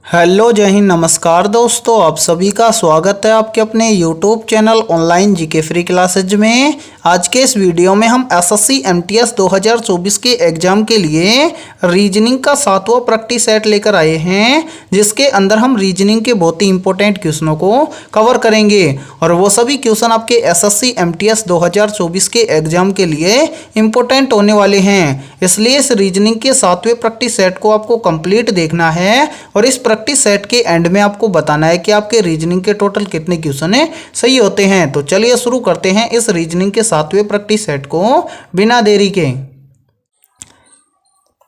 Hello जय हिंद, नमस्कार दोस्तों। आप सभी का स्वागत है आपके अपने YouTube channel online GK free classes में। आज के इस वीडियो में हम एसएससी एमटीएस 2024 के एग्जाम के लिए रीजनिंग का 7वां प्रैक्टिस सेट लेकर आए हैं, जिसके अंदर हम रीजनिंग के बहुत ही इंपॉर्टेंट क्वेश्चनों को कवर करेंगे और वो सभी क्वेश्चन आपके एसएससी एमटीएस 2024 के एग्जाम के लिए इंपॉर्टेंट होने वाले हैं। इसलिए इस रीजनिंग के 7वें प्रैक्टिस सेट को आपको कंप्लीट देखना है और इस प्रैक्टिस सेट के एंड में आपको बताना है कि आपके रीजनिंग के टोटल कितने क्वेश्चन है सही होते हैं। तो चलिए शुरू करते हैं इस रीजनिंग के 7वें प्रैक्टिस सेट को बिना देरी के।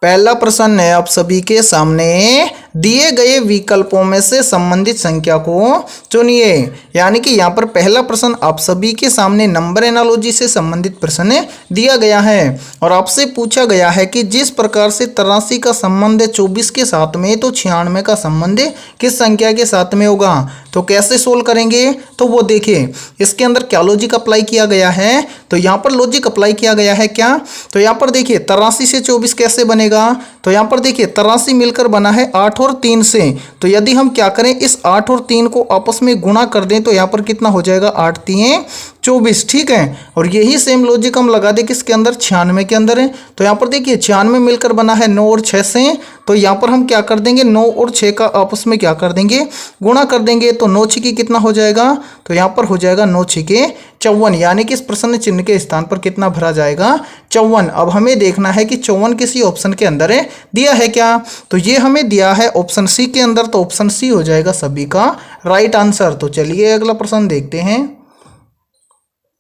पहला प्रश्न है आप सभी के सामने, दिए गए विकल्पों में से संबंधित संख्या को चुनिए। यानी कि यहाँ पर पहला प्रश्न आप सभी के सामने नंबर एनालॉजी से संबंधित प्रश्न दिया गया है और आपसे पूछा गया है कि जिस प्रकार से 83 का संबंध 24 के साथ में, तो 96 का संबंध किस संख्या के साथ में होगा। तो कैसे सोल्व करेंगे, तो वो देखिए इसके अंदर क्या लॉजिक अप्लाई किया गया है। तो यहाँ पर लॉजिक अप्लाई किया गया है क्या, तो यहाँ पर देखिए 83 से 24 कैसे बनेगा। तो यहाँ पर देखिए 83 मिलकर बना है 8 और 3 से। तो यदि हम क्या करें, इस 8 और 3 को आपस में गुणा कर दें तो यहाँ पर कितना हो जाएगा, 8 3 24। ठीक है, और यही सेम लॉजिक हम लगा दें किसके अंदर, 96 के अंदर है। तो यहाँ पर देखिए 96 मिलकर बना है 9 और 6 से। तो यहाँ पर हम क्या कर देंगे, 9 और 6 का आपस में क्या कर देंगे, गुणा कर देंगे। तो 9 6 कितना हो जाएगा, तो यहाँ पर हो जाएगा 9 6 54। यानी कि इस प्रश्न चिन्ह के स्थान पर कितना भरा जाएगा, 54। अब हमें देखना है कि 54 किसी ऑप्शन के अंदर है दिया है क्या, तो ये हमें दिया है ऑप्शन सी के अंदर। तो ऑप्शन सी हो जाएगा सभी का राइट आंसर। तो चलिए अगला प्रश्न देखते हैं।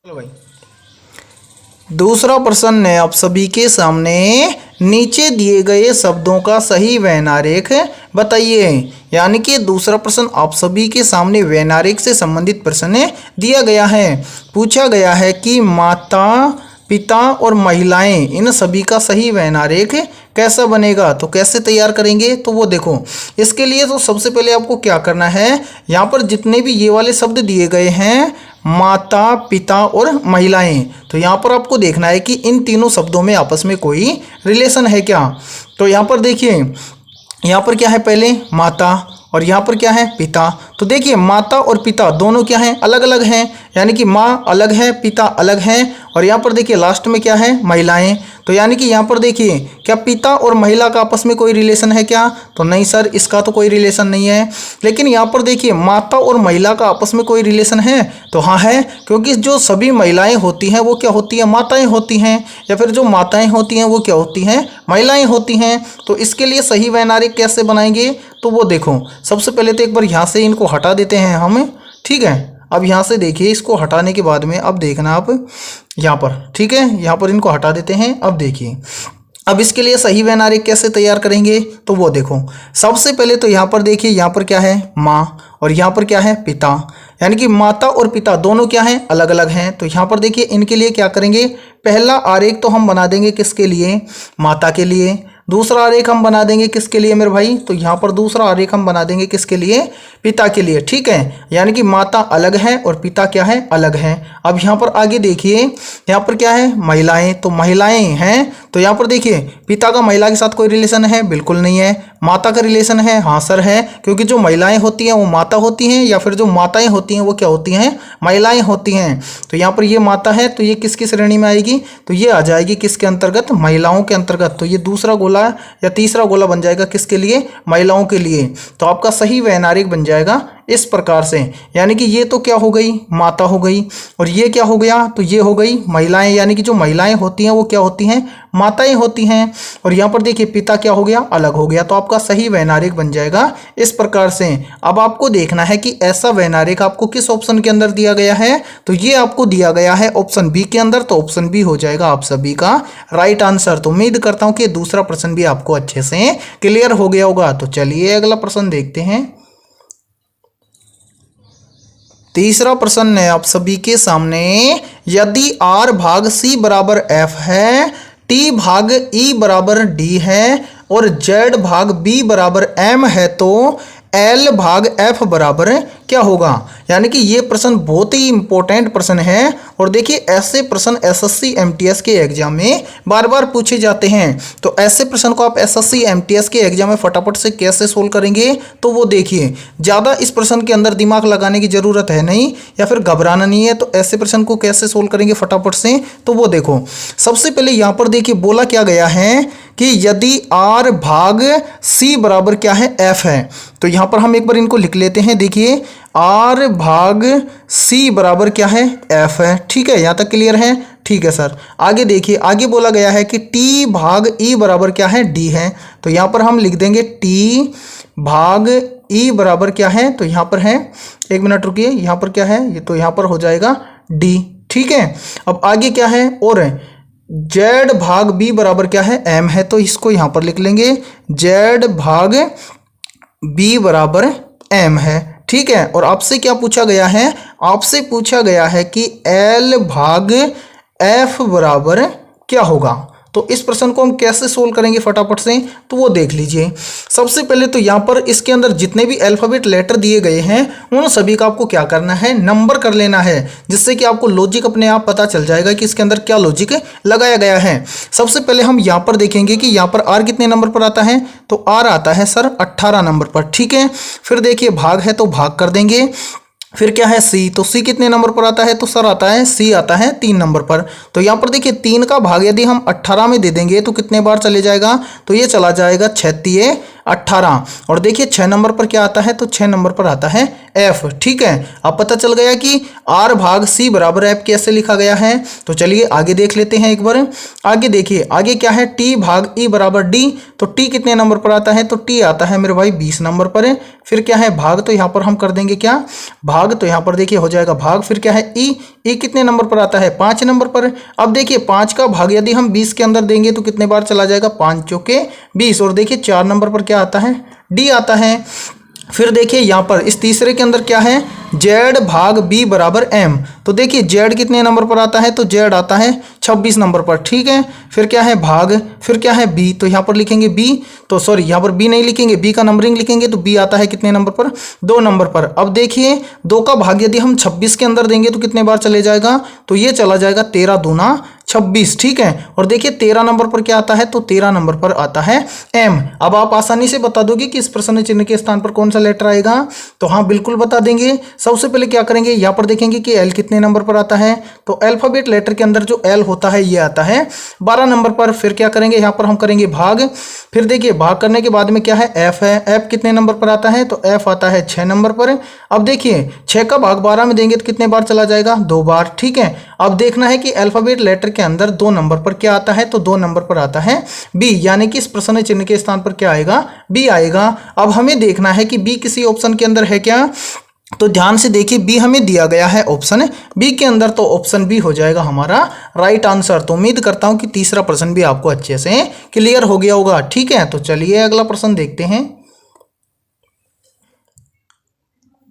चलो भाई, दूसरा प्रश्न है आप सभी के सामने, नीचे दिए गए शब्दों का सही वैनारेख बताइए। यानी कि दूसरा प्रश्न आप सभी के सामने वैनारेख से संबंधित प्रश्न दिया गया है। पूछा गया है कि माता, पिता और महिलाएं, इन सभी का सही वैनारेख कैसा बनेगा। तो कैसे तैयार करेंगे, तो वो देखो इसके लिए तो सबसे पहले आपको क्या करना है, यहाँ पर जितने भी ये वाले शब्द दिए गए हैं, माता, पिता और महिलाएं, तो यहाँ पर आपको देखना है कि इन तीनों शब्दों में आपस में कोई रिलेशन है क्या। तो यहाँ पर देखिए, यहाँ पर क्या है, पहले माता और यहाँ पर क्या है, पिता। तो देखिए माता और पिता दोनों क्या हैं, अलग अलग हैं। यानी कि माँ अलग है, पिता अलग है। और यहाँ पर देखिए लास्ट में क्या है, महिलाएं। तो यानी कि यहाँ पर देखिए क्या पिता और महिला का आपस में कोई रिलेशन है क्या, तो नहीं सर, इसका तो कोई रिलेशन नहीं है। लेकिन यहाँ पर देखिए माता और महिला का आपस में कोई रिलेशन है, तो हाँ है, क्योंकि जो सभी महिलाएं होती हैं वो क्या होती हैं, माताएं होती हैं, या फिर जो माताएं होती हैं वो क्या होती हैं, महिलाएं होती हैं। तो इसके लिए सही वैनारिक कैसे बनाएंगे, तो वो देखो सबसे पहले तो एक बार यहाँ से इनको हटा देते हैं हम। ठीक है, अब यहाँ से देखिए इसको हटाने के बाद में अब देखना आप यहाँ पर, ठीक है, यहाँ पर इनको हटा देते हैं। अब देखिए अब इसके लिए सही वैनारिक कैसे तैयार करेंगे, तो वो देखो सबसे पहले तो यहाँ पर देखिए, यहाँ पर क्या है, माँ और यहाँ पर क्या है, पिता। यानी कि माता और पिता दोनों क्या हैं, अलग अलग हैं। तो यहाँ पर देखिए इनके लिए क्या करेंगे, पहला आरेख तो हम बना देंगे किसके लिए, माता के लिए। दूसरा आरेख हम बना देंगे किसके लिए मेरे भाई, तो यहाँ पर दूसरा आरेख हम बना देंगे किसके लिए, पिता के लिए। ठीक है, यानी कि माता अलग है और पिता क्या है, अलग है। अब यहाँ पर आगे देखिए, यहाँ पर क्या है, महिलाएं। तो महिलाएं हैं, तो यहाँ पर देखिए पिता का महिला के साथ कोई रिलेशन है, बिल्कुल नहीं है। माता का रिलेशन है, हाँ सर है, क्योंकि जो महिलाएं होती हैं वो माता होती हैं, या फिर जो माताएं होती हैं वो क्या होती हैं, महिलाएं होती हैं। तो यहाँ पर ये माता है, तो ये किसकी श्रेणी में आएगी, तो ये आ जाएगी किसके अंतर्गत, महिलाओं के अंतर्गत। तो ये दूसरा गोला या तीसरा गोला बन जाएगा किसके लिए, महिलाओं के लिए। तो आपका सही वैनारिक बन जाएगा इस प्रकार से। यानी कि ये तो क्या हो गई, माता हो गई, और ये क्या हो गया, तो ये हो गई महिलाएं। यानी कि जो महिलाएं होती हैं वो क्या होती हैं, माताएं होती हैं। और यहाँ पर देखिए पिता क्या हो गया, अलग हो गया। तो आपका सही वैनारिक बन जाएगा इस प्रकार से। अब आपको देखना है कि ऐसा वैनारिक आपको किस ऑप्शन के अंदर दिया गया है, तो ये आपको दिया गया है ऑप्शन बी के अंदर। तो ऑप्शन बी हो जाएगा आप सभी का राइट आंसर। तो उम्मीद करता हूँ कि दूसरा प्रश्न भी आपको अच्छे से क्लियर हो गया होगा। तो चलिए अगला प्रश्न देखते हैं। तीसरा प्रश्न है आप सभी के सामने, यदि r भाग c बराबर f है, t भाग e बराबर d है और z भाग b बराबर m है, तो l भाग f बराबर क्या होगा। यानी कि ये प्रश्न बहुत ही इंपॉर्टेंट प्रश्न है और देखिए ऐसे प्रश्न एसएससी एमटीएस के एग्जाम में बार बार पूछे जाते हैं। तो ऐसे प्रश्न को आप एसएससी एमटीएस के एग्जाम में फटाफट से कैसे सोल्व करेंगे तो वो देखिए, ज़्यादा इस प्रश्न के अंदर दिमाग लगाने की ज़रूरत है नहीं या फिर घबराना नहीं है। तो ऐसे प्रश्न को कैसे सोल्व करेंगे फटाफट से तो वो देखो, सबसे पहले यहाँ पर देखिए बोला क्या गया है कि यदि R भाग C बराबर क्या है F है। तो यहाँ पर हम एक बार इनको लिख लेते हैं। देखिए R भाग C बराबर क्या है F है। ठीक है, यहाँ तक क्लियर है। ठीक है सर, आगे देखिए, आगे बोला गया है कि T भाग E बराबर क्या है D है। तो यहाँ पर हम लिख देंगे T भाग E बराबर क्या है, तो यहाँ पर है, एक मिनट रुकिए, यहाँ पर क्या है ये, तो यहाँ पर हो जाएगा D। ठीक है, अब आगे क्या है, और Z भाग B बराबर क्या है M है। तो इसको यहाँ पर लिख लेंगे Z भाग B बराबर M है। ठीक है, और आपसे क्या पूछा गया है, आपसे पूछा गया है कि L भाग F बराबर क्या होगा। तो इस प्रश्न को हम कैसे सोल्व करेंगे फटाफट से तो वो देख लीजिए। सबसे पहले तो यहाँ पर इसके अंदर जितने भी अल्फाबेट लेटर दिए गए हैं उन सभी का आपको क्या करना है, नंबर कर लेना है, जिससे कि आपको लॉजिक अपने आप पता चल जाएगा कि इसके अंदर क्या लॉजिक लगाया गया है। सबसे पहले हम यहाँ पर देखेंगे कि यहाँ पर R कितने नंबर पर आता है, तो R आता है सर 18 नंबर पर। ठीक है, फिर देखिए भाग है तो भाग कर देंगे। फिर क्या है C, तो C कितने नंबर पर आता है, तो सर आता है C आता है 3 नंबर पर। तो यहाँ पर देखिए 3 का भाग यदि हम 18 में दे देंगे तो कितने बार चले जाएगा, तो ये चला जाएगा 6 18। और देखिए 6 नंबर पर क्या आता है, तो 6 नंबर पर आता है F। ठीक है, अब पता चल गया कि R भाग C बराबर F कैसे लिखा गया है। तो चलिए आगे देख लेते हैं एक बार। आगे देखिए, आगे क्या है, T भाग E बराबर D। तो T कितने नंबर पर आता है, तो T आता है मेरे भाई 20 नंबर पर। फिर क्या है भाग, तो यहाँ पर हम कर देंगे क्या भाग, तो यहाँ पर देखिए हो जाएगा भाग। फिर क्या है E कितने नंबर पर आता है, 5 नंबर पर। अब देखिए 5 का भाग यदि हम 20 के अंदर देंगे तो कितने बार चला जाएगा, 5 चौके 20। और देखिए 4 नंबर पर क्या आता है, D आता है। फिर देखिए यहाँ पर इस तीसरे के अंदर क्या है, Z भाग B बराबर M। तो देखिए Z कितने नंबर पर आता है, तो Z आता है 26 नंबर पर। ठीक है, फिर क्या है भाग, फिर क्या है B, तो यहाँ पर लिखेंगे B, तो सॉरी यहाँ पर B नहीं लिखेंगे, B का नंबरिंग लिखेंगे। तो B आता है कितने नंबर पर, 2 नंबर पर। अब देखिए 2 का भाग यदि हम 26 के अंदर देंगे तो कितने बार चले जाएगा, तो ये चला जाएगा 13 दूना 26। ठीक है, और देखिए 13 नंबर पर क्या आता है, तो 13 नंबर पर आता है M। अब आप आसानी से बता दोगे कि इस प्रश्न चिन्ह के स्थान पर कौन सा लेटर आएगा, तो हाँ बिल्कुल बता देंगे। सबसे पहले क्या करेंगे, यहाँ पर देखेंगे कि L कितने नंबर पर आता है, तो अल्फाबेट लेटर के अंदर जो L होता है ये आता है 12 नंबर पर। फिर क्या करेंगे, यहाँ पर हम करेंगे भाग। फिर देखिए भाग करने के बाद में क्या है, F है। F कितने नंबर पर आता है, तो F आता है 6 नंबर पर। अब देखिए 6 का भाग 12 में देंगे तो कितने बार चला जाएगा, 2 बार। ठीक है, अब देखना है कि अल्फाबेट लेटर के अंदर 2 नंबर पर क्या आता है, तो 2 नंबर पर आता है B। यानी कि इस प्रश्न चिन्ह के स्थान पर क्या आएगा, B आएगा। अब हमें देखना है कि B किसी ऑप्शन के अंदर है क्या, तो ध्यान से देखिए B हमें दिया गया है ऑप्शन B के अंदर, तो ऑप्शन B हो जाएगा हमारा राइट आंसर। तो उम्मीद करता हूं कि तीसरा प्रश्न भी आपको अच्छे से क्लियर हो गया होगा। ठीक है, तो चलिए अगला प्रश्न देखते हैं।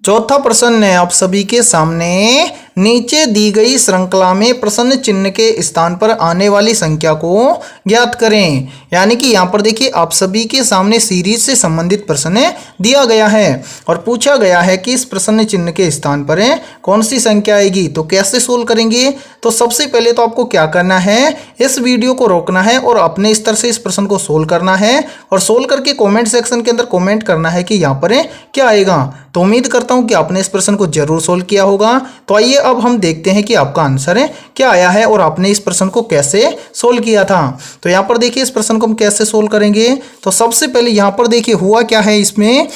चौथा प्रश्न है आप सभी के सामने, नीचे दी गई श्रृंखला में प्रश्न चिन्ह के स्थान पर आने वाली संख्या को ज्ञात करें। यानी कि यहाँ पर देखिए आप सभी के सामने सीरीज से संबंधित प्रश्न दिया गया है और पूछा गया है कि इस प्रश्न चिन्ह के स्थान पर कौन सी संख्या आएगी। तो कैसे सोल्व करेंगे, तो सबसे पहले तो आपको क्या करना है, इस वीडियो को रोकना है और अपने स्तर से इस प्रश्न को सोल्व करना है और सोल्व करके कॉमेंट सेक्शन के अंदर कॉमेंट करना है कि यहाँ पर क्या आएगा। तो उम्मीद करता हूँ कि आपने इस प्रश्न को जरूर सोल्व किया होगा। तो आइए अब हम देखते हैं कि आपका आंसर क्या आया है और आपने इस प्रश्न को कैसे सोल्व किया था। तो यहाँ पर देखिए इस प्रश्न को हम कैसे सोल्व करेंगे, तो सबसे पहले यहाँ पर देखिए हुआ क्या है, इसमें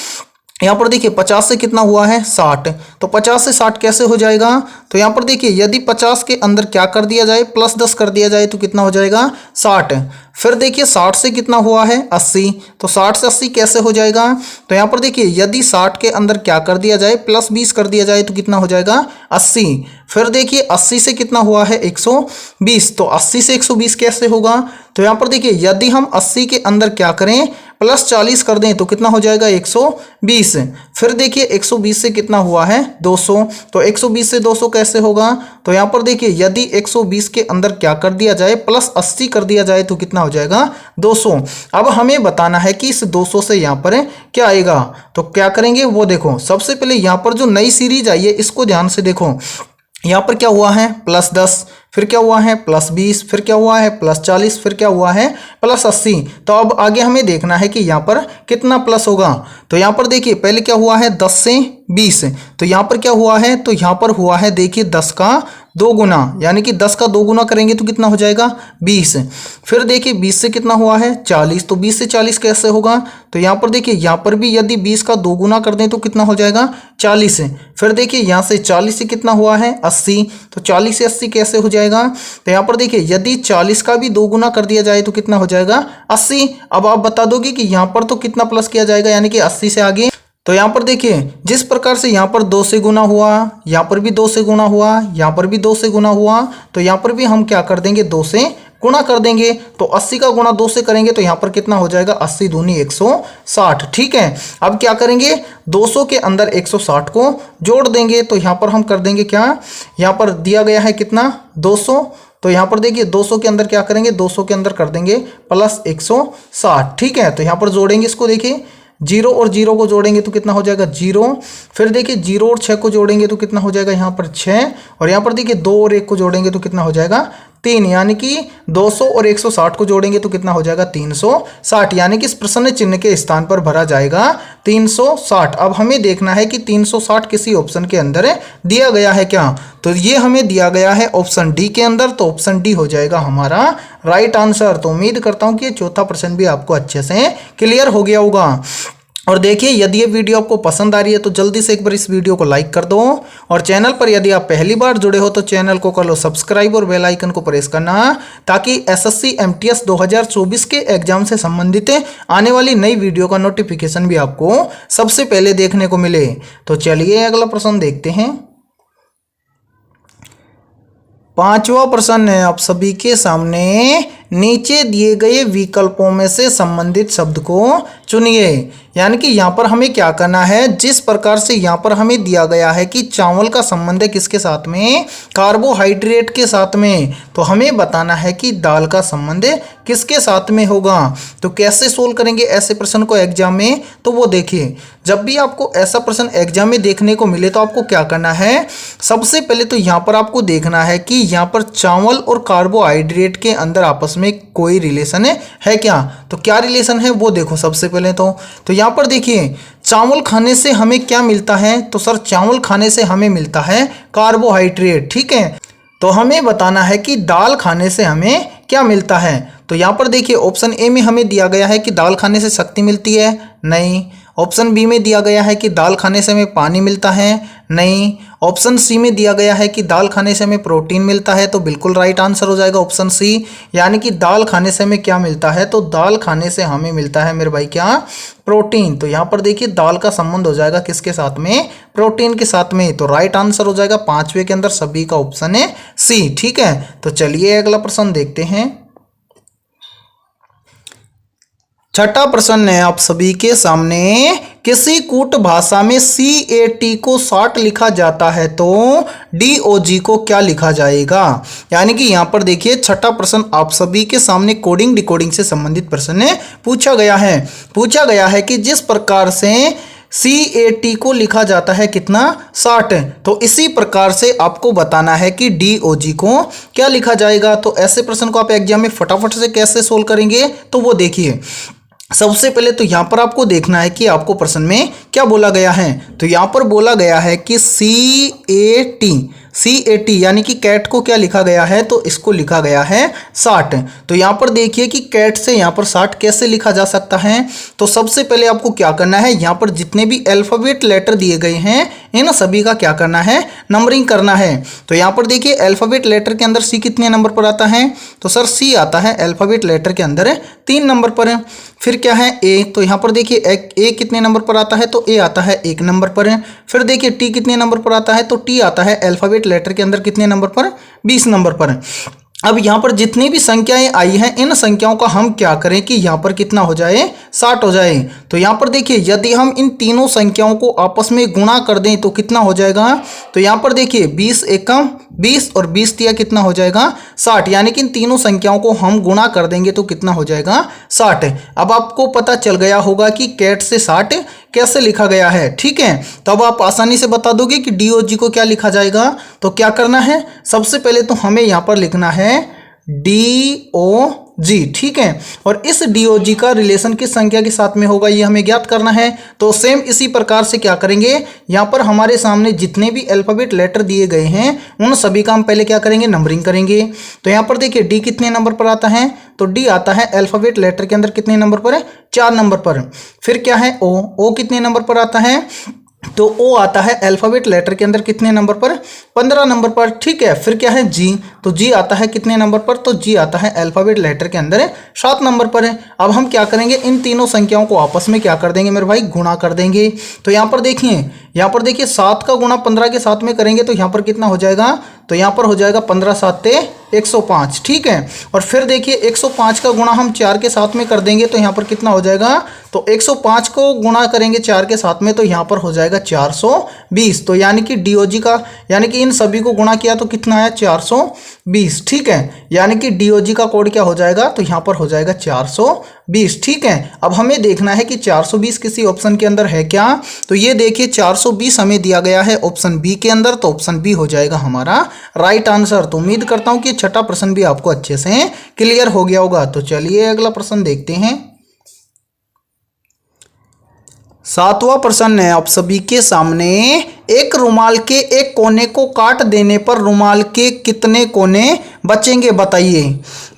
यहाँ पर देखिए 50 से कितना हुआ है 60, तो 50 से 60 कैसे हो जाएगा, तो यहाँ पर देखिए यदि 50 के अंदर क्या कर दिया जाए, प्लस 10 कर दिया जाए तो कितना हो जाएगा 60। फिर देखिए 60 से कितना हुआ है 80, तो 60 से 80 कैसे हो जाएगा, तो यहाँ पर देखिए यदि 60 के अंदर क्या कर दिया जाए, प्लस 20 कर दिया जाए तो कितना हो जाएगा 80। फिर देखिए 80 से कितना हुआ है 120, तो 80 से 120 कैसे होगा, तो यहाँ पर देखिए यदि हम 80 के अंदर क्या करें, प्लस 40 कर दें तो कितना हो जाएगा 120। फिर देखिए 120 से कितना हुआ है 200, तो 120 से 200 कैसे होगा, तो यहाँ पर देखिए यदि 120 के अंदर क्या कर दिया जाए प्लस 80 कर दिया जाए तो कितना हो जाएगा 200। अब हमें बताना है कि इस 200 से यहाँ पर क्या आएगा, तो क्या करेंगे वो देखो, सबसे पहले यहाँ पर जो नई सीरीज आई है इसको ध्यान से देखो। यहाँ पर क्या हुआ है +10, फिर क्या हुआ है +20, फिर क्या हुआ है +40, फिर क्या हुआ है +80। तो अब आगे हमें देखना है कि यहाँ पर कितना प्लस होगा। तो यहाँ पर देखिए पहले क्या हुआ है 10 से 20, तो यहाँ पर क्या हुआ है, तो यहाँ पर हुआ है देखिए 10 का 2 गुना, यानी कि 10 का 2 गुना करेंगे तो कितना हो जाएगा 20। फिर देखिए 20 से कितना हुआ है 40, तो 20 से 40 कैसे होगा, तो यहाँ पर देखिए यहाँ पर भी यदि 20 का 2 गुना कर दें तो कितना हो जाएगा 40। फिर देखिए यहाँ से 40 से कितना हुआ है 80, तो 40 से 80 कैसे हो जाएगा, तो यहाँ पर देखिए यदि 40 का भी 2 गुना कर दिया जाए तो कितना हो जाएगा 80। अब आप बता दोगे कि यहाँ पर तो कितना प्लस किया जाएगा, यानी कि 80 से आगे। तो यहाँ पर देखिए जिस प्रकार से यहाँ पर 2 से गुना हुआ, यहाँ पर भी 2 से गुना हुआ, यहाँ पर भी 2 से गुना हुआ, तो यहाँ पर भी हम क्या कर देंगे 2 से गुणा कर देंगे। तो 80 का गुणा 2 से करेंगे तो यहाँ पर कितना हो जाएगा 80 दूनी 160। ठीक है, अब क्या करेंगे 200 के अंदर 160 को जोड़ देंगे, तो यहाँ पर हम कर देंगे क्या, यहाँ पर दिया गया है कितना 200, तो यहाँ पर देखिए 200 के अंदर क्या करेंगे 200 के अंदर कर देंगे प्लस 160। ठीक है, तो यहाँ पर जोड़ेंगे इसको, देखिए 0 और 0 को जोड़ेंगे तो कितना हो जाएगा 0। फिर देखिए 0 और 6 को जोड़ेंगे तो कितना हो जाएगा यहाँ पर 6, और यहाँ पर देखिए 2 और 1 को जोड़ेंगे तो कितना हो जाएगा 3, यानी कि 200 और 160 को जोड़ेंगे तो कितना हो जाएगा 360, यानी कि इस प्रश्न चिन्ह के स्थान पर भरा जाएगा 360। अब हमें देखना है कि 360 किसी ऑप्शन के अंदर दिया गया है क्या, तो ये हमें दिया गया है ऑप्शन डी के अंदर, तो ऑप्शन डी हो जाएगा हमारा राइट आंसर। तो उम्मीद करता हूँ कि ये चौथा प्रश्न भी आपको अच्छे से क्लियर हो गया होगा। और देखिए यदि ये वीडियो आपको पसंद आ रही है तो जल्दी से एक बार इस वीडियो को लाइक कर दो, और चैनल पर यदि आप पहली बार जुड़े हो तो चैनल को कर लो सब्सक्राइब और बेल आइकन को प्रेस करना, ताकि एसएससी एमटीएस 2024 के एग्जाम से संबंधित आने वाली नई वीडियो का नोटिफिकेशन भी आपको सबसे पहले देखने को मिले। तो चलिए अगला प्रश्न देखते हैं। 5वां प्रश्न है आप सभी के सामने, नीचे दिए गए विकल्पों में से संबंधित शब्द को चुनिए। यानी कि यहाँ पर हमें क्या करना है, जिस प्रकार से यहाँ पर हमें दिया गया है कि चावल का संबंध है किसके साथ में, कार्बोहाइड्रेट के साथ में, तो हमें बताना है कि दाल का संबंध किसके साथ में होगा। तो कैसे सोल्व करेंगे ऐसे प्रश्न को एग्जाम में, तो वो देखिए जब भी आपको ऐसा प्रश्न एग्जाम में देखने को मिले तो आपको क्या करना है, सबसे पहले तो यहाँ पर आपको देखना है कि यहाँ पर चावल और कार्बोहाइड्रेट के अंदर आपस में कोई रिलेशन है क्या। तो क्या रिलेशन है वो देखो सबसे पहले तो यहाँ पर देखिए चावल खाने से हमें क्या मिलता है, तो सर चावल खाने से हमें मिलता है कार्बोहाइड्रेट। ठीक है, तो हमें बताना है कि दाल खाने से हमें क्या मिलता है। तो यहाँ पर देखिए ऑप्शन ए में हमें दिया गया है कि दाल खाने से शक्ति मिलती है, नहीं। ऑप्शन बी में दिया गया है कि दाल खाने से हमें पानी मिलता है, नहीं। ऑप्शन सी में दिया गया है कि दाल खाने से हमें प्रोटीन मिलता है, तो बिल्कुल राइट आंसर हो जाएगा ऑप्शन सी। यानी कि दाल खाने से हमें क्या मिलता है, तो दाल खाने से हमें मिलता है मेरे भाई क्या, प्रोटीन। तो यहाँ पर देखिए दाल का संबंध हो जाएगा किसके साथ में, प्रोटीन के साथ में। तो राइट आंसर हो जाएगा 5वें के अंदर सभी का ऑप्शन है सी। ठीक है, तो चलिए अगला प्रश्न देखते हैं। छठा प्रश्न है आप सभी के सामने, किसी कूट भाषा में CAT को 60 लिखा जाता है तो DOG को क्या लिखा जाएगा। यानी कि यहाँ पर देखिए छठा प्रश्न आप सभी के सामने कोडिंग डिकोडिंग से संबंधित प्रश्न पूछा गया है कि जिस प्रकार से CAT को लिखा जाता है कितना 60, तो इसी प्रकार से आपको बताना है कि DOG को क्या लिखा जाएगा। तो ऐसे प्रश्न को आप एग्जाम में फटाफट से कैसे सोल्व करेंगे, तो वो देखिए सबसे पहले तो यहाँ पर आपको देखना है कि आपको प्रश्न में क्या बोला गया है। तो यहाँ पर बोला गया है कि CAT यानी कि कैट को क्या लिखा गया है, तो इसको लिखा गया है 60। तो यहाँ पर देखिए कि कैट से यहाँ पर 60 कैसे लिखा जा सकता है। तो सबसे पहले आपको क्या करना है, यहाँ पर जितने भी अल्फ़ाबेट लेटर दिए गए हैं इन सभी का क्या करना है, नंबरिंग करना है। तो यहाँ पर देखिए अल्फ़ाबेट लेटर के अंदर सी कितने नंबर पर आता है, तो सर सी आता है अल्फ़ाबेट लेटर के अंदर 3 नंबर पर। फिर क्या है ए, तो यहाँ पर देखिए ए कितने नंबर पर आता है, तो ए आता है 1 नंबर पर। फिर देखिए टी कितने नंबर पर आता है, तो टी आता है अल्फ़ाबेट लेटर के अंदर कितने नंबर पर, 20 नंबर पर। अब यहाँ पर जितनी भी संख्याएं आई हैं इन संख्याओं का हम क्या करें कि यहाँ पर कितना हो जाए 60 हो जाए। तो यहाँ पर देखिए यदि हम इन तीनों संख्याओं को आपस में गुणा कर दें तो कितना हो जाएगा। तो यहाँ पर देखिए 20 एकम 20 और 20 तिया कितना हो जाएगा 60, यानी कि इन तीनों संख्याओं को हम गुणा कर देंगे तो कितना हो जाएगा 60। अब आपको पता चल गया होगा कि कैट से 60 कैसे लिखा गया है, ठीक है। तो अब आप आसानी से बता दोगे कि DOG को क्या लिखा जाएगा। तो क्या करना है, सबसे पहले तो हमें यहाँ पर लिखना है DOG, ठीक है। और इस DOG का रिलेशन किस संख्या के साथ में होगा ये हमें ज्ञात करना है। तो सेम इसी प्रकार से क्या करेंगे, यहाँ पर हमारे सामने जितने भी अल्फाबेट लेटर दिए गए हैं उन सभी का हम पहले क्या करेंगे, नंबरिंग करेंगे। तो यहाँ पर देखिए D कितने नंबर पर आता है, तो D आता है अल्फाबेट लेटर के अंदर कितने नंबर पर है, 4 नंबर पर। फिर क्या है O कितने नंबर पर आता है, तो O आता है अल्फाबेट लेटर के अंदर कितने नंबर पर, 15 नंबर पर, ठीक है। फिर क्या है G, तो G आता है कितने नंबर पर, तो G आता है अल्फाबेट लेटर के अंदर 7 नंबर पर है। अब हम क्या करेंगे, इन तीनों संख्याओं को आपस में क्या कर देंगे मेरे भाई, गुणा कर देंगे। तो यहाँ पर देखिए 7 का गुणा 15 के साथ में करेंगे तो यहाँ पर कितना हो जाएगा, तो यहाँ पर हो जाएगा 15 7 105, ठीक है। और फिर देखिए 105 का गुणा हम 4 के साथ में कर देंगे तो यहाँ पर कितना हो जाएगा, तो 105 को गुणा करेंगे 4 के साथ में तो यहाँ पर हो जाएगा 420। तो यानी कि DOG का, यानी कि इन सभी को गुणा किया तो कितना आया 420, ठीक है। यानी कि DOG का कोड क्या हो जाएगा, तो यहाँ पर हो जाएगा 420, ठीक है। अब हमें देखना है कि 420 किसी ऑप्शन के अंदर है क्या। तो ये देखिए 420 हमें दिया गया है ऑप्शन बी के अंदर, तो ऑप्शन बी हो जाएगा हमारा राइट आंसर। तो उम्मीद करता हूँ कि छठा प्रश्न भी आपको अच्छे से क्लियर हो गया होगा। तो चलिए अगला प्रश्न देखते हैं। 7वां प्रश्न है आप सभी के सामने, एक रुमाल के एक कोने को काट देने पर रुमाल के कितने कोने बचेंगे बताइए।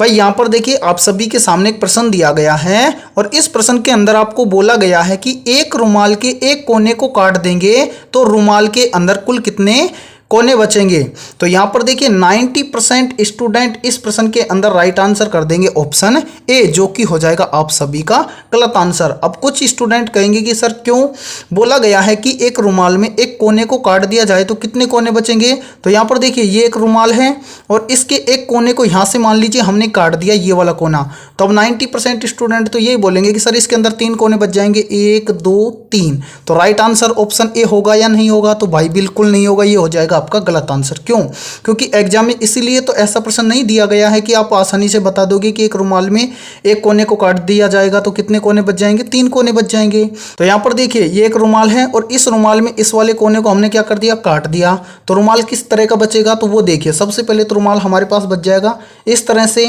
भाई यहाँ पर देखिए आप सभी के सामने एक प्रश्न दिया गया है और इस प्रश्न के अंदर आपको बोला गया है कि एक रुमाल के एक कोने को काट देंगे तो रुमाल के अंदर कुल कितने कोने बचेंगे। तो यहाँ पर देखिए 90% स्टूडेंट इस प्रश्न के अंदर राइट आंसर कर देंगे ऑप्शन ए, जो कि हो जाएगा आप सभी का गलत आंसर। अब कुछ स्टूडेंट कहेंगे कि सर क्यों बोला गया है कि एक रुमाल में एक कोने को काट दिया जाए तो कितने कोने बचेंगे। तो यहाँ पर देखिए ये एक रुमाल है और इसके एक कोने को यहाँ से मान लीजिए हमने काट दिया ये वाला कोना, तो अब 90% स्टूडेंट तो यही बोलेंगे कि सर इसके अंदर 3 कोने बच जाएंगे, 1 2 3। तो राइट आंसर ऑप्शन ए होगा या नहीं होगा, तो भाई बिल्कुल नहीं होगा, ये हो जाएगा आपका गलत आंसर। क्यों, क्योंकि एग्जाम में इसीलिए तो ऐसा प्रश्न नहीं दिया गया है कि आप आसानी से बता दोगे कि एक रुमाल में एक कोने को काट दिया जाएगा तो कितने कोने बच जाएंगे, 3 कोने बच जाएंगे। तो यहाँ पर देखिए ये एक रुमाल है और इस रुमाल में इस वाले कोने को हमने क्या कर दिया, काट दिया। तो रुमाल किस तरह का बचेगा, तो वो देखिए सबसे पहले तो रुमाल हमारे पास बच जाएगा इस तरह से,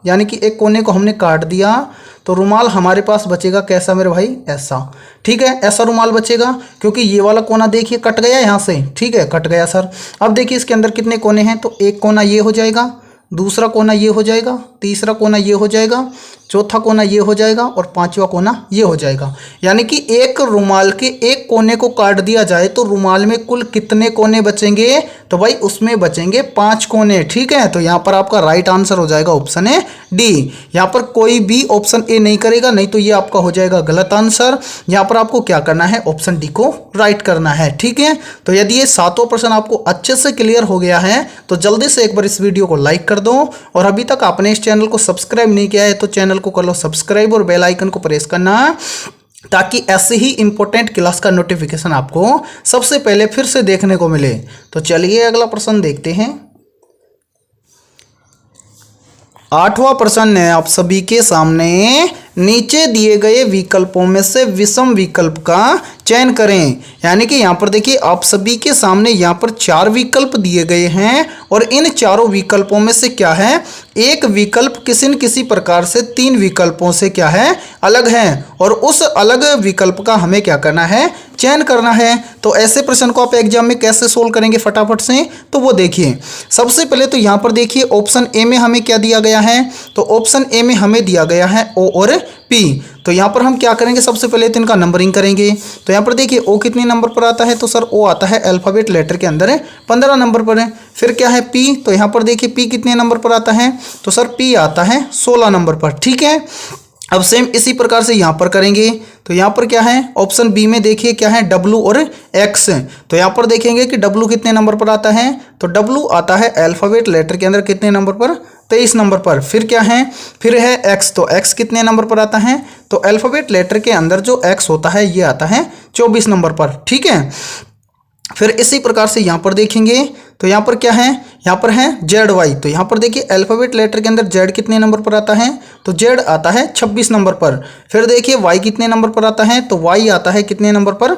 यानी कि एक कोने को हमने काट दिया तो रुमाल हमारे पास बचेगा कैसा मेरे भाई, ऐसा, ठीक है। ऐसा रुमाल बचेगा क्योंकि ये वाला कोना देखिए कट गया यहाँ से, ठीक है, कट गया सर। अब देखिए इसके अंदर कितने कोने हैं, तो एक कोना ये हो जाएगा, दूसरा कोना ये हो जाएगा, तीसरा कोना ये हो जाएगा, चौथा कोना ये हो जाएगा और 5वां कोना ये हो जाएगा। यानी कि एक रुमाल के एक कोने को काट दिया जाए तो रुमाल में कुल कितने कोने बचेंगे, तो भाई उसमें बचेंगे 5 कोने, ठीक है। तो यहाँ पर आपका राइट आंसर हो जाएगा ऑप्शन है डी। यहाँ पर कोई भी ऑप्शन ए नहीं करेगा, नहीं तो ये आपका हो जाएगा गलत आंसर। यहाँ पर आपको क्या करना है, ऑप्शन डी को राइट करना है, ठीक है। तो यदि ये 7वां प्रश्न आपको अच्छे से क्लियर हो गया है तो जल्दी से एक बार इस वीडियो को लाइक कर दो और अभी तक आपने इस चैनल को सब्सक्राइब नहीं किया है तो चैनल को कर लो सब्सक्राइब और बेल आइकन को प्रेस करना, ताकि ऐसे ही इंपॉर्टेंट क्लास का नोटिफिकेशन आपको सबसे पहले फिर से देखने को मिले। तो चलिए अगला प्रश्न देखते हैं। 8वां प्रश्न है आप सभी के सामने, नीचे दिए गए विकल्पों में से विषम विकल्प का चयन करें। यानी कि यहाँ पर देखिए आप सभी के सामने यहाँ पर 4 विकल्प दिए गए हैं और इन चारों विकल्पों में से क्या है, एक विकल्प किसी न किसी प्रकार से 3 विकल्पों से क्या है, अलग है और उस अलग विकल्प का हमें क्या करना है, चयन करना है। तो ऐसे प्रश्न को आप एग्जाम में कैसे सोल्व करेंगे फटाफट से, तो वो देखिए सबसे पहले तो यहाँ पर देखिए ऑप्शन ए में हमें क्या दिया गया है, तो ऑप्शन ए में हमें दिया गया है ओ और पी। तो यहाँ पर हम क्या करेंगे, सबसे पहले तो इनका नंबरिंग करेंगे। तो यहाँ पर देखिए ओ कितने नंबर पर आता है, तो सर ओ आता है अल्फ़ाबेट लेटर के अंदर है 15 नंबर पर है। फिर क्या है पी, तो यहाँ पर देखिए पी कितने नंबर पर आता है, तो सर पी आता है 16 नंबर पर, ठीक है। अब सेम इसी प्रकार से यहाँ पर करेंगे। तो यहाँ पर क्या है, ऑप्शन बी में देखिए क्या है, डब्लू और एक्स। तो यहाँ पर देखेंगे कि डब्लू कितने नंबर पर आता है, तो डब्लू आता है अल्फ़ाबेट लेटर के अंदर कितने नंबर पर, 23 नंबर पर। फिर क्या है, फिर है x, तो x कितने नंबर पर आता है, तो अल्फ़ाबेट लेटर के अंदर जो x होता है ये आता है 24 नंबर पर। ठीक है, फिर इसी प्रकार से यहाँ पर देखेंगे तो यहाँ पर क्या है, यहाँ पर है ZY, तो यहाँ पर देखिए अल्फ़ाबेट लेटर के अंदर Z कितने नंबर पर आता है, तो Z आता है 26 नंबर पर। फिर देखिए Y कितने नंबर पर आता है, तो Y आता है कितने नंबर पर,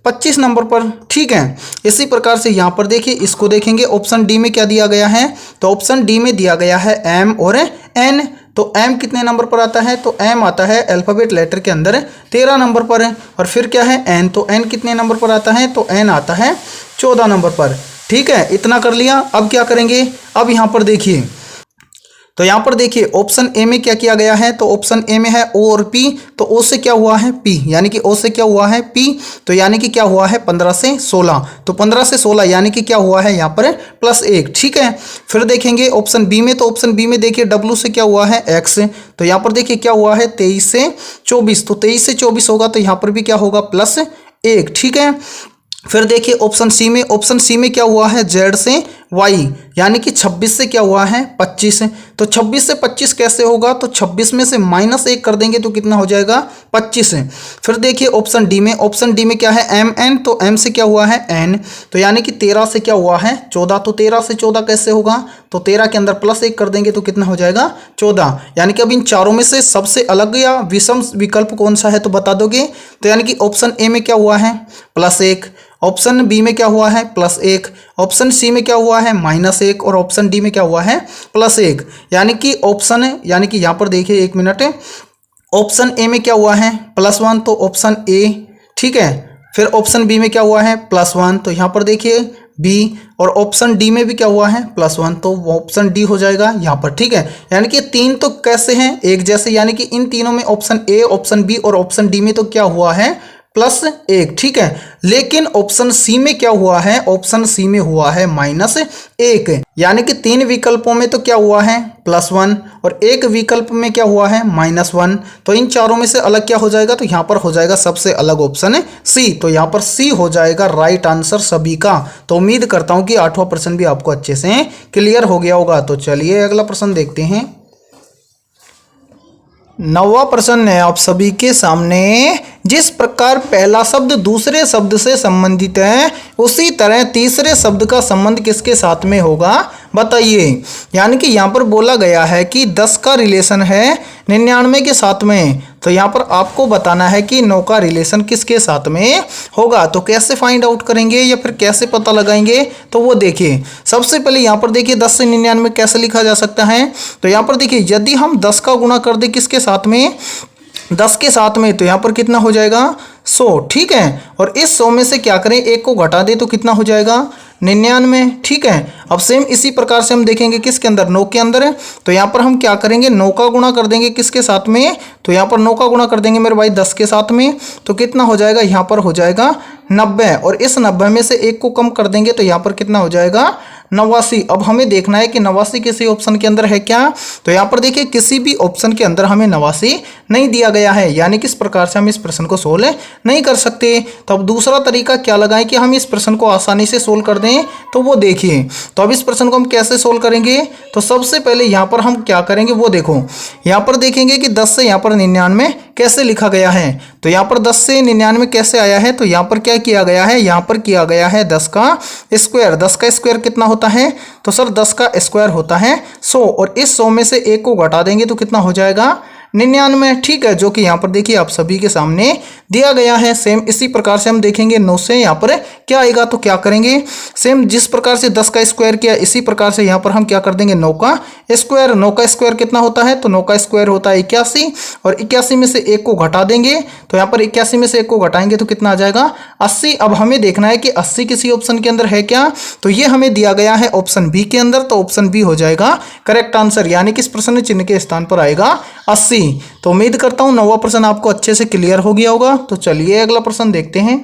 25 नंबर पर। ठीक है, इसी प्रकार से यहाँ पर देखिए इसको देखेंगे ऑप्शन डी में क्या दिया गया है, तो ऑप्शन डी में दिया गया है M और N, तो M कितने नंबर पर आता है, तो M आता है अल्फ़ाबेट लेटर के अंदर 13 नंबर पर है। और फिर क्या है N, तो N कितने नंबर पर आता है, तो N आता है 14 नंबर पर। ठीक है, इतना कर लिया। अब क्या करेंगे, अब यहाँ पर देखिए, तो यहाँ पर देखिए ऑप्शन ए में क्या किया गया है, तो ऑप्शन ए में है O और P, तो O से क्या हुआ है P, यानी कि O से क्या हुआ है P, तो यानी कि क्या हुआ है 15 से 16, तो 15 से 16 यानी कि क्या हुआ है यहाँ पर +1। ठीक है, फिर देखेंगे ऑप्शन बी में, तो ऑप्शन बी में देखिए W से क्या हुआ है X, तो यहाँ पर देखिए क्या हुआ है 23 से 24, तो 23 से 24 होगा तो यहाँ पर भी क्या होगा +1। ठीक है, फिर देखिए ऑप्शन सी में, ऑप्शन सी में क्या हुआ है Z से Y, यानी कि 26 से क्या हुआ है 25, तो 26 से 25 कैसे होगा, तो 26 में से -1 कर देंगे तो कितना हो जाएगा 25। फिर देखिए ऑप्शन डी में, ऑप्शन डी में क्या है MN, तो M से क्या हुआ है N, तो यानी कि 13 से क्या हुआ है 14, तो 13 से 14 कैसे होगा, तो 13 के अंदर +1 कर देंगे तो कितना हो जाएगा 14। यानी कि अब इन चारों में से सबसे अलग या विषम विकल्प कौन सा है तो बता दोगे, तो यानी कि ऑप्शन ए में क्या हुआ है +1, ऑप्शन बी में क्या हुआ है +1, ऑप्शन सी में क्या हुआ है -1 और ऑप्शन डी में क्या हुआ है +1। यानी कि ऑप्शन, यानी कि यहाँ पर देखिए 1 मिनट, ऑप्शन ए में क्या हुआ है +1, तो ऑप्शन ए। ठीक है, फिर ऑप्शन बी में क्या हुआ है +1, तो यहाँ पर देखिए बी, और ऑप्शन डी में भी क्या हुआ है +1, तो ऑप्शन डी हो जाएगा यहाँ पर। ठीक है, यानी कि तीन तो कैसे हैं एक जैसे, यानी कि इन तीनों में ऑप्शन ए, ऑप्शन बी और ऑप्शन डी में तो क्या हुआ है +1। ठीक है, लेकिन ऑप्शन सी में क्या हुआ है, ऑप्शन सी में हुआ है -1, यानी कि 3 विकल्पों में तो क्या हुआ है +1 और एक विकल्प में क्या हुआ है -1, तो इन चारों में से अलग क्या हो जाएगा, तो यहाँ पर हो जाएगा सबसे अलग ऑप्शन सी, तो यहाँ पर सी हो जाएगा राइट आंसर सभी का। तो उम्मीद करता हूँ कि 8वां प्रश्न भी आपको अच्छे से क्लियर हो गया होगा। तो चलिए अगला प्रश्न देखते हैं। 9वां प्रश्न है आप सभी के सामने, जिस प्रकार पहला शब्द दूसरे शब्द से संबंधित है उसी तरह तीसरे शब्द का संबंध किसके साथ में होगा बताइए। यानी कि यहाँ पर बोला गया है कि 10 का रिलेशन है 99 के साथ में, तो यहाँ पर आपको बताना है कि 9 का रिलेशन किसके साथ में होगा। तो कैसे फाइंड आउट करेंगे या फिर कैसे पता लगाएंगे, तो वो देखिए। सबसे पहले यहाँ पर देखिए 10 से 99 कैसे लिखा जा सकता है, तो यहाँ पर देखिए यदि हम 10 का गुणा कर दें किसके साथ में, 10 के साथ में, तो यहाँ पर कितना हो जाएगा 100। ठीक है, और इस 100 में से क्या करें, एक को घटा दे तो कितना हो जाएगा 99। ठीक है, अब सेम इसी प्रकार से हम देखेंगे किसके अंदर, 9 के अंदर है, तो यहाँ पर हम क्या करेंगे 9 का गुणा कर देंगे किसके साथ में, तो यहाँ पर 9 का गुणा कर देंगे मेरे भाई 10 के साथ में, तो कितना हो जाएगा, यहाँ पर हो जाएगा 90, और इस 90 में से एक को कम कर देंगे तो यहाँ पर कितना हो जाएगा 89। अब हमें देखना है कि 89 किसी ऑप्शन के अंदर है क्या, तो यहाँ पर देखिए किसी भी ऑप्शन के अंदर हमें 89 नहीं दिया गया है, यानी कि इस प्रकार से हम इस प्रश्न को सोल्व नहीं कर सकते। तो अब दूसरा तरीका क्या लगाएं कि हम इस प्रश्न को आसानी से सोल्व कर दें, तो वो देखिए। तो अब इस प्रश्न को हम कैसे सोल्व करेंगे, तो सबसे पहले यहाँ पर हम क्या करेंगे वो देखो, यहाँ पर देखेंगे कि 10 से यहाँ पर 99 कैसे लिखा गया है, तो यहाँ पर 10 से 99 कैसे आया है, तो यहाँ पर क्या किया गया है, यहाँ पर किया गया है 10 का स्क्वायर। 10 का स्क्वायर कितना होता है, तो सर 10 का स्क्वायर होता है 100, और इस 100 में से एक को घटा देंगे तो कितना हो जाएगा 99। ठीक है, जो कि यहाँ पर देखिए आप सभी के सामने दिया गया है। सेम इसी प्रकार से हम देखेंगे 9 से यहाँ पर क्या आएगा, तो क्या करेंगे सेम जिस प्रकार से 10 का स्क्वायर किया इसी प्रकार से यहाँ पर हम क्या कर देंगे 9 का स्क्वायर। 9 का स्क्वायर कितना होता है, तो 9 का स्क्वायर होता है 81, और 81 में से एक को घटा देंगे तो यहाँ पर 81 में से एक को घटाएंगे तो कितना आ जाएगा 80। अब हमें देखना है कि 80 किसी ऑप्शन के अंदर है क्या, तो ये हमें दिया गया है ऑप्शन बी के अंदर, तो ऑप्शन बी हो जाएगा करेक्ट आंसर, यानी कि इस प्रश्न चिन्ह के स्थान पर आएगा 80। तो उम्मीद करता हूं 9वां प्रश्न आपको अच्छे से क्लियर हो गया होगा। तो चलिए अगला प्रश्न देखते हैं।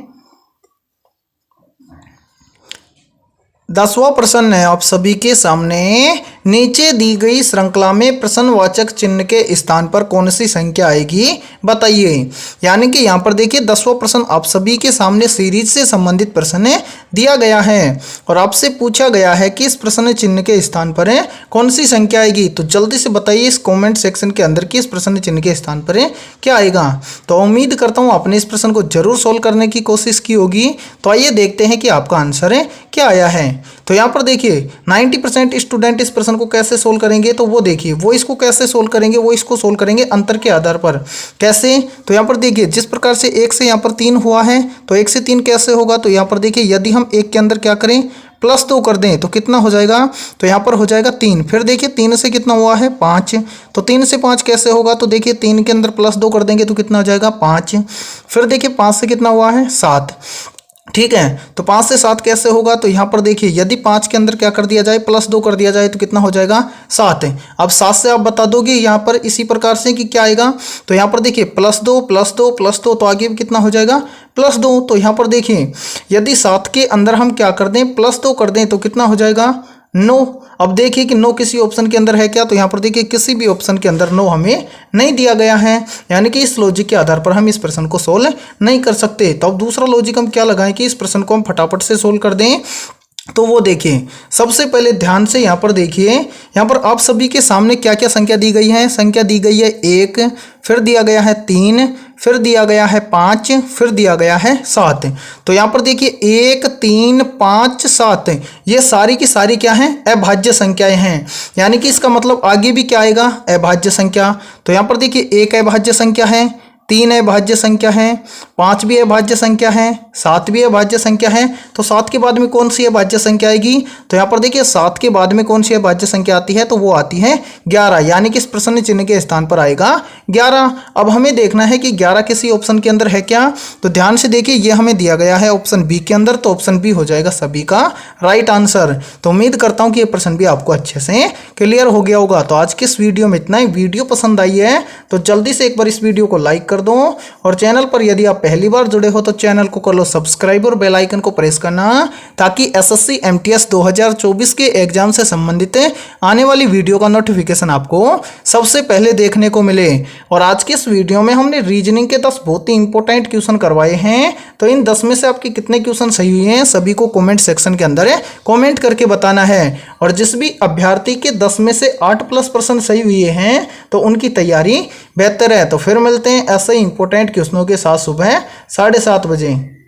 10वां प्रश्न है आप सभी के सामने, नीचे दी गई श्रृंखला में प्रश्नवाचक चिन्ह के स्थान पर कौन सी संख्या आएगी बताइए। यानी कि यहाँ पर देखिए 10वां प्रश्न आप सभी के सामने सीरीज से संबंधित प्रश्न दिया गया है और आपसे पूछा गया है कि इस प्रश्न चिन्ह के स्थान पर कौन सी संख्या आएगी। तो जल्दी से बताइए इस कमेंट सेक्शन के अंदर कि इस प्रश्न चिन्ह के स्थान पर क्या आएगा। तो उम्मीद करता हूँ आपने इस प्रश्न को जरूर सोल्व करने की कोशिश की होगी। तो आइए देखते हैं कि आपका आंसर क्या आया है। तो यहाँ पर देखिए 90% स्टूडेंट इस प्रश्न को कैसे सोल्व करेंगे, तो वो देखिए वो इसको कैसे सोल्व करेंगे, वो इसको सोल्व करेंगे अंतर के आधार पर। कैसे, तो यहाँ पर देखिए जिस प्रकार से 1 से यहाँ पर 3 हुआ है तो 1 से 3 कैसे होगा। तो यहाँ पर देखिए यदि हम 1 के अंदर क्या करें +2 कर दें तो कितना हो जाएगा, तो यहाँ पर हो जाएगा 3। फिर देखिए 3 से कितना हुआ है 5, तो 3 से 5 कैसे होगा, तो देखिए 3 के अंदर +2 कर देंगे तो कितना हो जाएगा 5। फिर देखिए 5 से कितना हुआ है 7। ठीक है, तो 5 से 7 कैसे होगा, तो यहाँ पर देखिए यदि 5 के अंदर क्या कर दिया जाए +2 कर दिया जाए तो कितना हो जाएगा 7। अब 7 से आप बता दोगे यहाँ पर इसी प्रकार से कि क्या आएगा। तो यहाँ पर देखिए +2 +2 +2 तो आगे भी कितना हो जाएगा +2। तो यहाँ पर देखिए यदि 7 के अंदर हम क्या कर दें +2 कर दें तो कितना हो जाएगा 9। अब देखिए कि 9 किसी ऑप्शन के अंदर है क्या, तो यहाँ पर देखिए किसी भी ऑप्शन के अंदर 9 हमें नहीं दिया गया है। यानी कि इस लॉजिक के आधार पर हम इस प्रश्न को सोल्व नहीं कर सकते। तो अब दूसरा लॉजिक हम क्या लगाएं कि इस प्रश्न को हम फटाफट से सोल्व कर दें। तो वो देखिए सबसे पहले ध्यान से यहाँ पर देखिए, यहाँ पर आप सभी के सामने क्या क्या संख्या दी गई है। संख्या दी गई है 1, फिर दिया गया है 3, फिर दिया गया है 5, फिर दिया गया है 7। तो यहाँ पर देखिए 1, 3, 5, 7 ये सारी की सारी क्या हैं अभाज्य संख्याएं हैं। यानी कि इसका मतलब आगे भी क्या आएगा अभाज्य संख्या। तो यहाँ पर देखिए 1 अभाज्य संख्या है, 3 अभाज्य संख्या है, 5 भी अभाज्य संख्या है, 7 भी अभाज्य संख्या है। तो 7 के बाद में कौन सी अभाज्य संख्या आएगी, तो यहाँ पर देखिए 7 के बाद में कौन सी अभाज्य संख्या आती है, तो वो आती है 11। यानी कि इस प्रश्न चिन्ह के स्थान पर आएगा 11। अब हमें देखना है कि 11 किसी ऑप्शन के अंदर है क्या। तो ध्यान से देखिए ये हमें दिया गया है ऑप्शन बी के अंदर, तो ऑप्शन बी हो जाएगा सभी का राइट आंसर। तो उम्मीद करता हूँ कि ये प्रश्न भी आपको अच्छे से क्लियर हो गया होगा। तो आज के इस वीडियो में इतना ही। वीडियो पसंद आई है तो जल्दी से एक बार इस वीडियो को लाइक कर दो और चैनल पर यदि आप पहली बार जुड़े हो तो चैनल को कर लो सब्सक्राइब और बेल आइकन को प्रेस करना, ताकि एसएससी एमटीएस 2024 के एग्जाम से संबंधित आने वाली वीडियो का नोटिफिकेशन आपको सबसे पहले देखने को मिले। और आज के इस वीडियो में हमने रीजनिंग के 10 बहुत ही इंपॉर्टेंट क्वेश्चन करवाए हैं। तो इन 10 में से आपके कितने क्वेश्चन सही हुए हैं सभी को कमेंट सेक्शन के अंदर कमेंट करके बताना है। और जिस भी अभ्यर्थी के 10 में से 8+ % सही हुए हैं तो उनकी तैयारी बेहतर है। तो फिर मिलते हैं ऐसे ही इंपॉर्टेंट क्वेश्चनों के साथ सुबह 7:30 बजे।